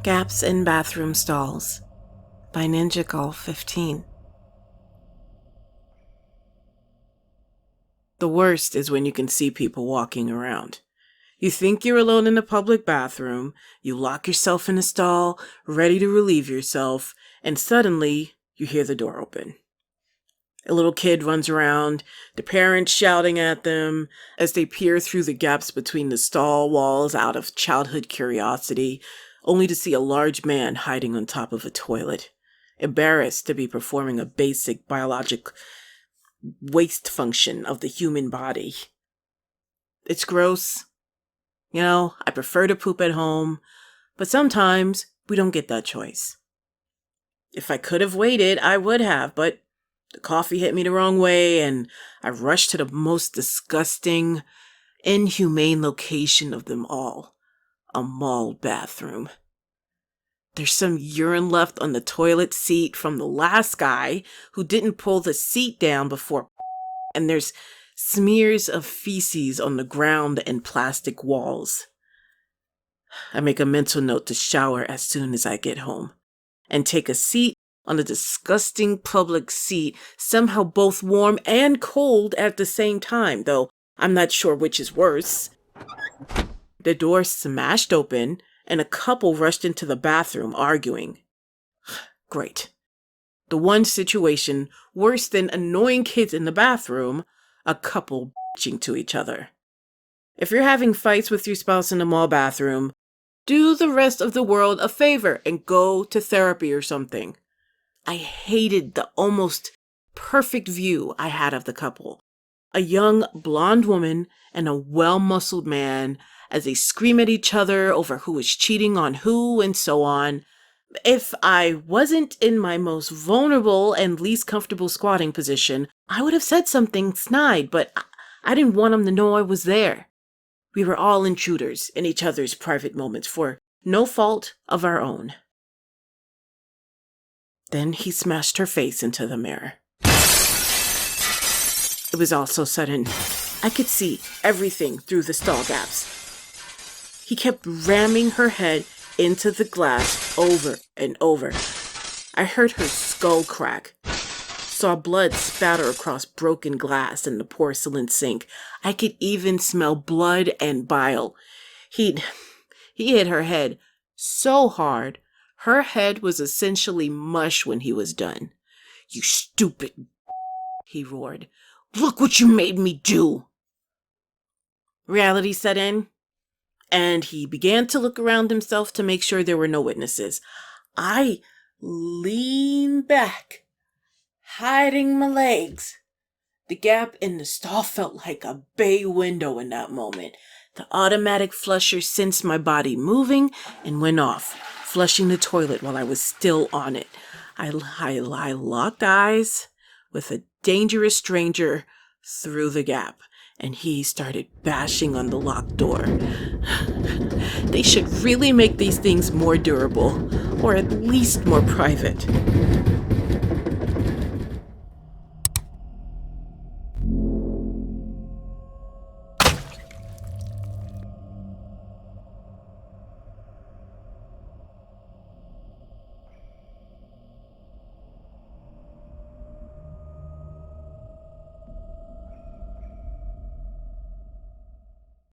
Gaps in Bathroom Stalls by ninjagall15. The worst is when you can see people walking around. You think you're alone in a public bathroom, you lock yourself in a stall, ready to relieve yourself, and suddenly you hear the door open. A little kid runs around, the parents shouting at them as they peer through the gaps between the stall walls out of childhood curiosity, only to see a large man hiding on top of a toilet, embarrassed to be performing a basic biologic waste function of the human body. It's gross. I prefer to poop at home, but sometimes we don't get that choice. If I could have waited, I would have, but the coffee hit me the wrong way, and I rushed to the most disgusting, inhumane location of them all, a mall bathroom. There's some urine left on the toilet seat from the last guy who didn't pull the seat down before, and there's smears of feces on the ground and plastic walls. I make a mental note to shower as soon as I get home and take a seat on a disgusting public seat, somehow both warm and cold at the same time, though I'm not sure which is worse. The door smashed open, and a couple rushed into the bathroom arguing. Great. The one situation worse than annoying kids in the bathroom, a couple bitching to each other. If you're having fights with your spouse in the mall bathroom, do the rest of the world a favor and go to therapy or something. I hated the almost perfect view I had of the couple. A young blonde woman and a well-muscled man as they scream at each other over who is cheating on who and so on. If I wasn't in my most vulnerable and least comfortable squatting position, I would have said something snide, but I didn't want them to know I was there. We were all intruders in each other's private moments for no fault of our own. Then he smashed her face into the mirror. It was all so sudden. I could see everything through the stall gaps. He kept ramming her head into the glass over and over. I heard her skull crack, saw blood spatter across broken glass in the porcelain sink. I could even smell blood and bile. He hit her head so hard, her head was essentially mush when he was done. "You stupid," he roared. "Look what you made me do." Reality set in, and he began to look around himself to make sure there were no witnesses. I leaned back, hiding my legs. The gap in the stall felt like a bay window in that moment. The automatic flusher sensed my body moving and went off, flushing the toilet while I was still on it. I locked eyes with a dangerous stranger through the gap, and he started bashing on the locked door. They should really make these things more durable, or at least more private.